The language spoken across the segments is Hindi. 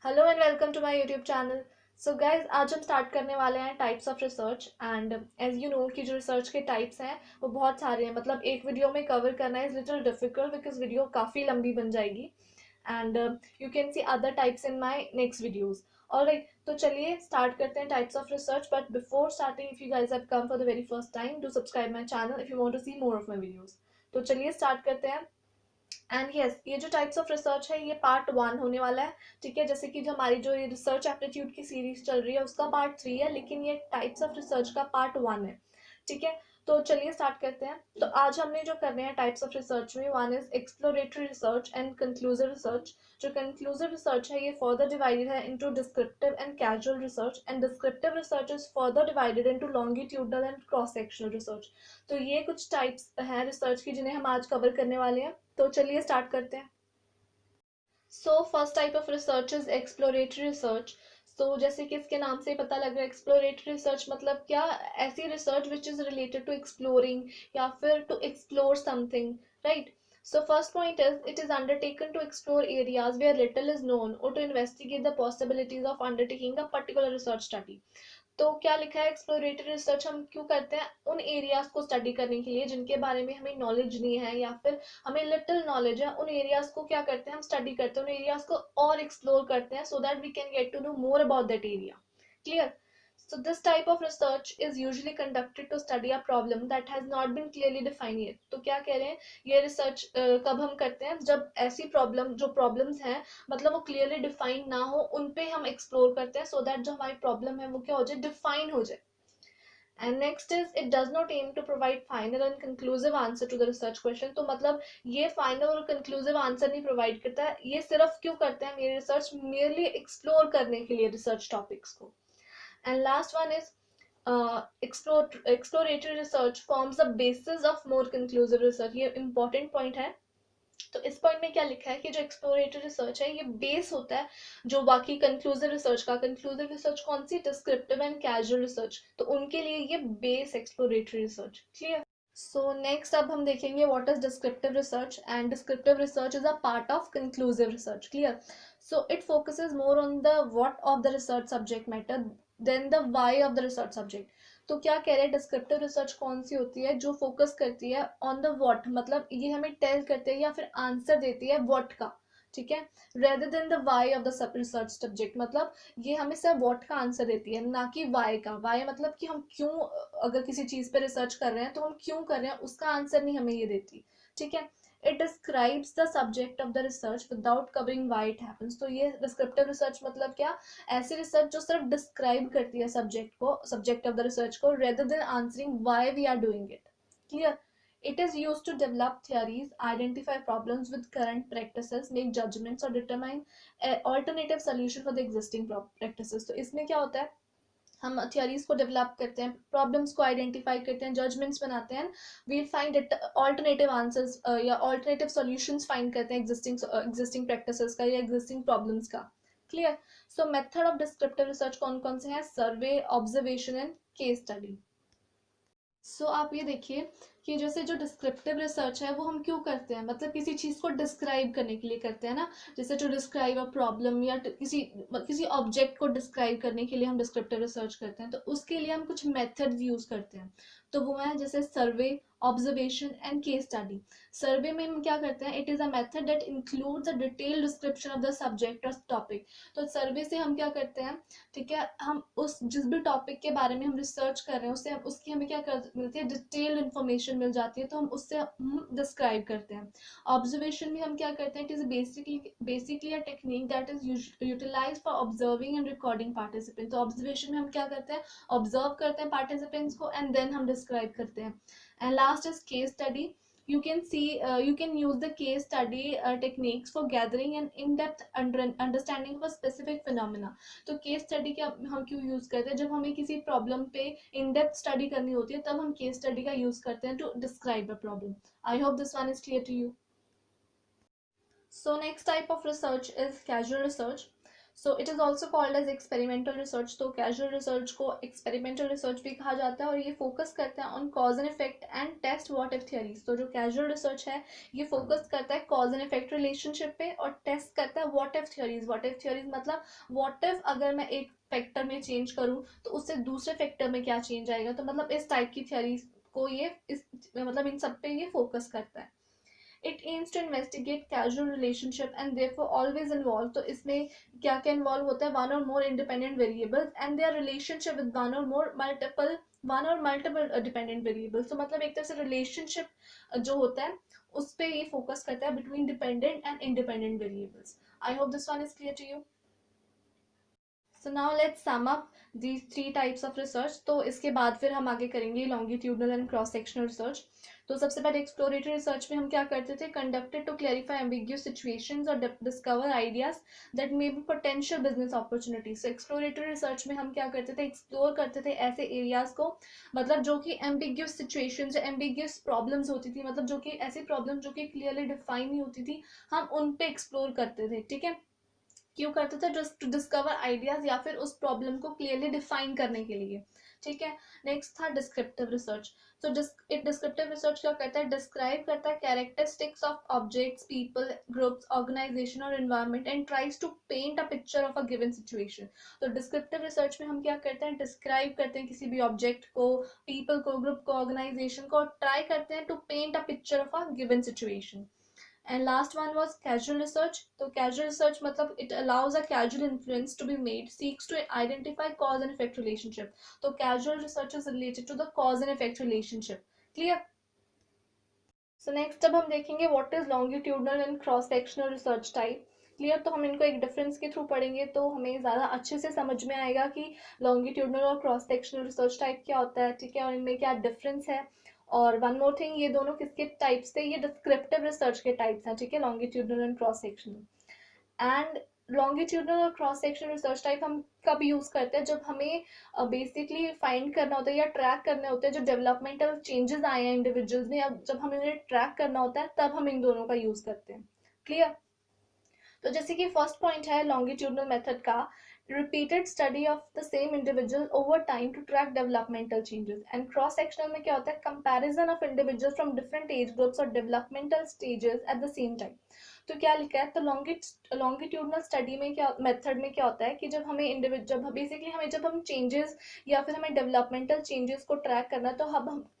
Hello and welcome to my YouTube channel. So guys, आज हम स्टार्ट करने वाले हैं types of research. And as you know कि जो रिसर्च के टाइप्स हैं वो बहुत सारे हैं। मतलब एक वीडियो में कवर करना is little difficult because video काफ़ी लंबी बन जाएगी। And you can see other types in my next videos. Alright, तो चलिए स्टार्ट करते हैं types of research. But before starting, if you guys have come for the very first time, do subscribe my channel if you want to see more of my videos. तो चलिए स्टार्ट करते हैं। एंड यस, ये जो टाइप्स ऑफ रिसर्च है ये पार्ट 1 होने वाला है। ठीक है, जैसे कि जो हमारी जो ये रिसर्च एप्टीट्यूड की सीरीज चल रही है उसका पार्ट 3 है, लेकिन ये टाइप्स ऑफ रिसर्च का पार्ट 1 है। ठीक है, तो चलिए स्टार्ट करते हैं। तो आज हमने जो करने हैं टाइप्स ऑफ रिसर्च में, one is exploratory research and conclusive research. जो कंक्लूसिव रिसर्च है ये फर्दर डिवाइडेड है into descriptive and casual research, and descriptive research is further divided into longitudinal and cross sectional research. तो ये कुछ टाइप्स हैं रिसर्च की जिन्हें हम आज कवर करने वाले हैं। तो चलिए स्टार्ट करते हैं। So first type of research is exploratory research. तो जैसे कि इसके नाम से ही पता लग रहा है, एक्सप्लोरेटरी रिसर्च मतलब क्या? ऐसी research which is related to exploring या फिर to explore something, right? So first point is it is undertaken to explore areas where little is known or to investigate the possibilities of undertaking a particular research study. तो क्या लिखा है, एक्सप्लोरेटरी रिसर्च हम क्यों करते हैं? उन एरियाज को स्टडी करने के लिए जिनके बारे में हमें नॉलेज नहीं है या फिर हमें लिटिल नॉलेज है, उन एरियाज को क्या करते हैं, हम स्टडी करते हैं, उन एरियाज को और एक्सप्लोर करते हैं so that we can get to know more about that area. Clear? So this type of research is usually conducted to study a problem that has not been clearly defined yet. तो क्या कह रहे हैं, ये रिसर्च कब हम करते हैं? जब ऐसी प्रॉब्लम, जो प्रॉब्लम्स हैं मतलब वो क्लियरली डिफाइंड ना हो, उन पे हम एक्सप्लोर करते हैं सो दैट जो हमारी प्रॉब्लम है वो क्या हो जाए, डिफाइन हो जाए। And next is it does not aim to provide final and conclusive answer to the research question. तो मतलब ये फाइनल और कंक्लूसिव आंसर नहीं प्रोवाइड करता है। ये सिर्फ क्यों करते हैं ये रिसर्च? मेरली एक्सप्लोर करने के लिए रिसर्च टॉपिक्स को। And last one is exploratory research forms the basis of more conclusive research। ये important point है। तो इस पॉइंट में क्या लिखा है कि जो एक्सप्लोरेटरी रिसर्च है ये बेस होता है जो बाकी कंक्लूसिव रिसर्च का। कंक्लूसिव रिसर्च कौन सी? Descriptive and casual research. तो उनके लिए ये base exploratory research. Clear? So next अब हम देखेंगे what is descriptive research. And descriptive research is a part of conclusive research. Clear? So it focuses more on the what of the research subject matter then the why of the research subject. तो क्या कह रहे हैं, डिस्क्रिप्टिव रिसर्च कौन सी होती है? जो फोकस करती है ऑन द व्हाट, मतलब ये हमें टेल करते हैं या फिर आंसर देती है व्हाट का। ठीक है, rather than the why of the sub research subject. मतलब ये हमें सिर्फ व्हाट का आंसर देती है, ना कि वाई का। वाई मतलब कि हम क्यों, अगर किसी चीज पे रिसर्च कर रहे हैं तो हम क्यों कर रहे हैं, उसका आंसर नहीं हमें ये देती। ठीक है, it describes the subject of the research without covering why it happens. तो ये डिस्क्रिप्टिव रिसर्च मतलब क्या? ऐसी रिसर्च जो सिर्फ डिस्क्राइब करती है सब्जेक्ट को, सब्जेक्ट ऑफ द रिसर्च को, rather than answering why we are doing it. Clear? It is used to develop theories, identify problems with current practices, make judgments or determine alternative solution for the existing practices। तो इसमें क्या होता है, हम थियोरीज को डेवलप करते हैं, प्रॉब्लम्स को आइडेंटिफाई करते हैं, जजमेंट्स बनाते हैं, we find it alternative answers या ऑल्टरनेटिव सॉल्यूशंस फाइंड करते हैं एग्जिस्टिंग प्रैक्टिसेस का या एग्जिस्टिंग प्रॉब्लम्स का। Clear? So method of descriptive research कौन कौन से हैं? Survey, observation and case study. So आप ये देखिए कि जैसे जो डिस्क्रिप्टिव रिसर्च है वो हम क्यों करते हैं, मतलब किसी चीज़ को डिस्क्राइब करने के लिए करते हैं ना। जैसे टू डिस्क्राइब अ प्रॉब्लम या किसी किसी ऑब्जेक्ट को डिस्क्राइब करने के लिए हम डिस्क्रिप्टिव रिसर्च करते हैं, तो उसके लिए हम कुछ मेथड्स यूज करते हैं। तो वो है जैसे सर्वे, ऑब्जर्वेशन एंड केस स्टडी। सर्वे में हम क्या करते हैं, it is a method that includes a detail description of the subject और टॉपिक। तो सर्वे से हम क्या करते हैं, ठीक है, हम उस जिस भी टॉपिक के बारे में हम रिसर्च कर रहे हैं उससे उसकी हमें क्या कर मिलती है, डिटेल्ड इन्फॉर्मेशन मिल जाती है, तो हम उससे हम डिस्क्राइब करते हैं। ऑब्जर्वेशन में हम क्या करते हैं, it is basically a technique that is utilize for observing and recording participant. तो ऑब्जर्वेशन में हम क्या करते हैं, ऑब्जर्व करते हैं पार्टिसिपेंट्स को एंड देन हम डिस्क्राइब करते हैं। And last is case study. You can use the case study techniques for gathering an in-depth understanding of a specific phenomena। तो केस स्टडी का हम क्यों यूज करते हैं, जब हमें किसी प्रॉब्लम पे इन डेप्थ स्टडी करनी होती है तब हम केस स्टडी का यूज करते हैं to describe a problem. I hope this one is clear to you. So next type of research is casual research. So it is also called as experimental research. तो कैजुअल रिसर्च को एक्सपेरिमेंटल रिसर्च भी कहा जाता है, और ये फोकस करता है on cause and effect and test what if theories. तो जो कैजुअल रिसर्च है ये फोकस करता है कॉज एंड इफेक्ट रिलेशनशिप पे, और टेस्ट करता है what if theories. What if theories मतलब व्हाट इफ अगर मैं एक फैक्टर में चेंज करूँ तो उससे दूसरे फैक्टर में क्या चेंज आएगा। तो मतलब इस टाइप की थियरीज को ये इस मतलब इन सब पे ये फोकस करता है। It aims to investigate casual relationship and therefore always involve. तो इसमें क्या क्या इन्वॉल्व होता है, one or more independent variables and their relationship with one or multiple dependent variables. तो मतलब एक तरह से रिलेशनशिप जो होता है उस पर ये फोकस करता है between dependent and independent variables. I hope this one is clear to you. So now let's sum up the three types of research. तो इसके बाद फिर हम आगे करेंगे longitudinal and cross sectional research. तो सबसे पहले एक्सप्लोरेटरी रिसर्च में हम क्या करते थे, conducted to clarify ambiguous situations और discover ideas that may be potential business opportunities. So exploratory research में हम क्या करते थे, एक्सप्लोर करते थे ऐसे एरियाज को मतलब जो कि एम्बिग्यूअस सिचुएशंस या एम्बिग्यूअस प्रॉब्लम्स होती थी, मतलब जो कि ऐसी प्रॉब्लम जो कि क्लियरली डिफाइन नहीं होती थी, हम उन पे एक्सप्लोर करते थे। ठीक है, क्यों करते थे, जस्ट टू डिस्कवर आइडियाज या फिर उस प्रॉब्लम को क्लियरली डिफाइन करने के लिए। ठीक है, नेक्स्ट था डिस्क्रिप्टिव रिसर्च। तो डिस्क्रिप्टिव रिसर्च क्या करता है, डिस्क्राइब करता है characteristics of objects, people, groups, organisation और environment and tries to paint a picture of a given situation. तो डिस्क्रिप्टिव रिसर्च में हम क्या करते हैं, डिस्क्राइब करते हैं किसी भी ऑब्जेक्ट को, पीपल को, ग्रुप को, ऑर्गेनाइजेशन को, और ट्राई करते हैं to paint a picture of a given situation. And last one was casual research. So casual research मतलब it allows a casual inference to be made, seeks to identify cause and effect relationship. So casual research is related to the cause and effect relationship. Clear? So next अब हम देखेंगे what is longitudinal and cross sectional research type. Clear, तो हम इनको एक डिफरेंस के थ्रू पढ़ेंगे तो हमें ज़्यादा अच्छे से समझ में आएगा कि लॉन्गिट्यूडनल और क्रॉस सेक्शनल रिसर्च टाइप क्या होता है। ठीक है, और इनमें क्या डिफरेंस है। और वन मोर थिंग, ये दोनों किसके टाइप्स थे, ये डिस्क्रिप्टिव रिसर्च के टाइप्स हैं। ठीक है, longitudinal and cross sectional. And longitudinal और क्रॉस सेक्शनल रिसर्च टाइप हम कब यूज करते हैं, जब हमें बेसिकली फाइंड करना होता है या ट्रैक करने होते हैं जो डेवलपमेंटल चेंजेस आए हैं इंडिविजुअल्स में, अब जब हमें उन्हें ट्रैक करना होता है तब हम इन दोनों का यूज करते हैं। क्लियर? तो जैसे कि फर्स्ट पॉइंट है लॉन्गिट्यूडनल मेथड का, repeated study of the same individual over time to track developmental changes. And cross sectional में क्या होता है, comparison of individuals from different age groups और developmental stages at the same time. तो क्या लिखा है, तो लॉन्गिट्यूडनल स्टडी में क्या मेथड में क्या होता है कि जब हमें जब बेसिकली जब हम चेंजेस या फिर हमें डेवलपमेंटल चेंजेस को ट्रैक करना है, तो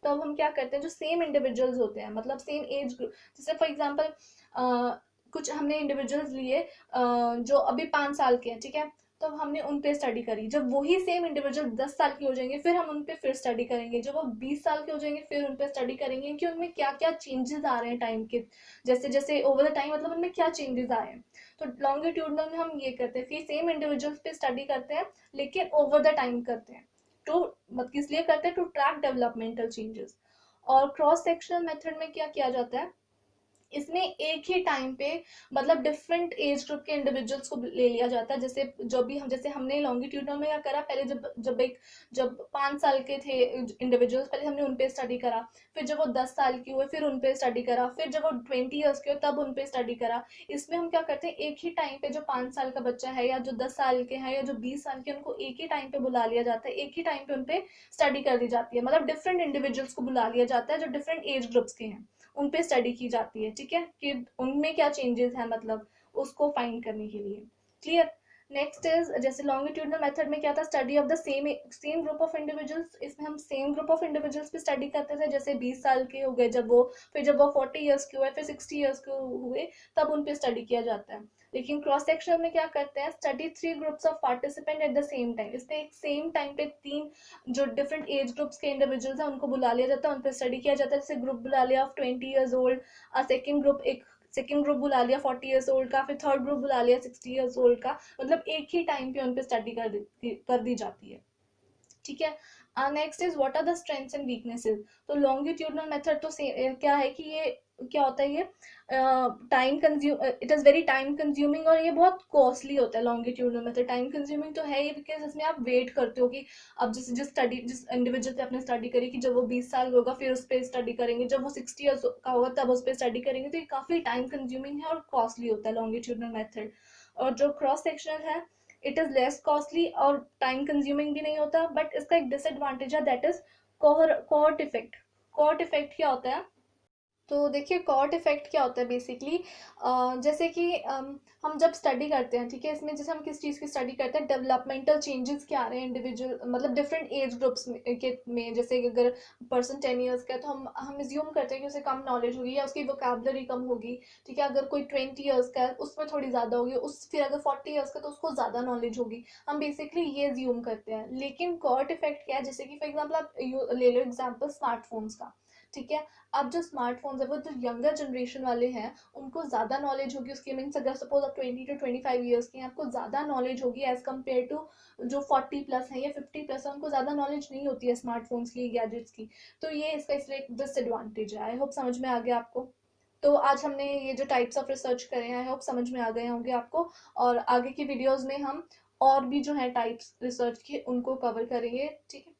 तब हम क्या करते हैं, जो सेम इंडिविजुअल्स होते हैं मतलब सेम एज ग्रुप, जैसे फॉर एग्जांपल कुछ हमने इंडिविजुअल्स लिए जो अभी 5 साल के हैं। ठीक है, तो हमने उन पे स्टडी करी, जब वही सेम इंडिविजुअल 10 साल के हो जाएंगे फिर हम उन पे फिर स्टडी करेंगे, जब वो 20 साल के हो जाएंगे फिर उन पे स्टडी करेंगे कि उनमें क्या क्या चेंजेस आ रहे हैं टाइम के, जैसे जैसे ओवर द टाइम मतलब उनमें क्या चेंजेस आए हैं। तो लॉन्गिट्यूडनल में हम ये करते हैं कि सेम इंडिविजुअल्स पे स्टडी करते हैं लेकिन ओवर द टाइम करते हैं, तो मतलब किस लिए करते हैं, टू ट्रैक डेवलपमेंटल चेंजेस। और क्रॉस सेक्शनल मेथड में क्या किया जाता है, इसमें एक ही टाइम पे मतलब डिफरेंट एज ग्रुप के इंडिविजुअल्स को ले लिया जाता है। जैसे हमने लॉन्गिट्यूडनल में क्या करा, पहले जब 5 साल के थे इंडिविजुअल्स, पहले हमने उन पे स्टडी करा, फिर जब वो 10 साल की हुए फिर उन पे स्टडी करा, फिर जब वो 20 ईयर्स के हुए तब उन पे स्टडी करा। इसमें हम क्या करते हैं, एक ही टाइम पे जो 5 साल का बच्चा है या जो 10 साल के हैं या जो 20 साल के, उनको एक ही टाइम पे बुला लिया जाता है, एक ही टाइम पे उन पे स्टडी कर दी जाती है, मतलब डिफरेंट इंडिविजुअल्स को बुला लिया जाता है जो डिफरेंट एज ग्रुप्स के हैं, उन पे स्टडी की जाती है। ठीक है, कि उनमें क्या चेंजेस हैं मतलब उसको फाइंड करने के लिए। क्लियर? नेक्स्ट इज जैसे लॉन्गिट्यूडनल मेथड में क्या था, study of the same group of individuals. इसमें हम सेम ग्रुप ऑफ इंडिविजुअल्स पे स्टडी करते थे, जैसे 20 साल के हो गए जब वो, फिर जब वो 40 ईयर्स के हुए, फिर 60 ईयर्स के हुए, तब उन पे स्टडी किया जाता है। लेकिन क्रॉस सेक्शन में क्या करते हैं, study 3 groups of participant eight the same time. इसमें एक सेम टाइम पे 3 जो डिफरेंट एज ग्रुप्स के इंडिविजुअल्स हैं उनको बुला लिया जाता है, उन पर स्टडी किया जाता है। जैसे ग्रुप बुला लिया of 20 years old, second group बुला लिया 40 ईयर्स ओल्ड का, फिर थर्ड ग्रुप बुला लिया 60 ईयर्स ओल्ड का, मतलब एक ही टाइम पे उन पे स्टडी कर दी जाती है। ठीक है, next is what are the strengths and weaknesses. तो लॉन्गिट्यूडनल मेथड तो क्या है कि ये क्या होता है, ये time consume, it is very time consuming और ये बहुत कॉस्टली होता है। लॉन्गिट्यूडनल मेथड टाइम कंज्यूमिंग तो है ही, बिकॉज इसमें आप वेट करते हो कि अब जिस इंडिविजुअल पे आपने स्टडी करी कि जब वो 20 साल होगा फिर उस पर स्टडी करेंगे, जब वो 60 ईयर्स का होगा तब उस पर स्टडी करेंगे, तो ये काफ़ी टाइम कंज्यूमिंग है और कॉस्टली होता है लॉन्गिट्यूडनल मेथड। और जो क्रॉस सेक्शनल है इट इज़ लेस कॉस्टली और टाइम कंज्यूमिंग भी नहीं होता, बट इसका एक डिसएडवांटेज है, that is cohort effect. Cohort effect क्या होता है? तो देखिए कॉर्ट इफेक्ट क्या होता है बेसिकली, जैसे कि हम जब स्टडी करते हैं, ठीक है, इसमें जैसे हम किस चीज़ की स्टडी करते हैं, डेवलपमेंटल चेंजेस क्या आ रहे हैं इंडिविजुअल, मतलब डिफरेंट एज ग्रुप्स में जैसे कि अगर पर्सन 10 ईयर्स का है तो हम इज्यूम करते हैं कि उसे कम नॉलेज होगी या उसकी वोकेबलरी कम होगी, ठीक है। अगर कोई 20 ईयर्स का है उसमें थोड़ी ज़्यादा होगी, उस फिर अगर 40 ईयर्स का तो उसको ज़्यादा नॉलेज होगी। हम बेसिकली ये इज्यूम करते हैं, लेकिन कॉर्ट इफेक्ट क्या है, जैसे कि फॉर एग्जाम्पल आप ले लो एग्जाम्पल स्मार्टफोन्स का, ठीक है। अब जो स्मार्टफोन्स है वो जो यंगर जनरेशन वाले हैं उनको ज़्यादा नॉलेज होगी उसकी, मीन्स अगर सपोज आप 20 to 25 ईयर्स के हैं, आपको ज़्यादा नॉलेज होगी एज कम्पेयर टू जो 40 प्लस है या 50 प्लस है, उनको ज़्यादा नॉलेज नहीं होती है स्मार्टफोन्स की, गैजेट्स की। तो ये इसका इसलिए एक डिसएडवांटेज है। आई होप समझ में आ गया आपको। तो आज हमने ये जो टाइप्स ऑफ रिसर्च करे हैं, आई होप समझ में आ गए होंगे आपको, और आगे की वीडियोज़ में हम और भी जो है टाइप्स रिसर्च के उनको कवर करेंगे, ठीक है।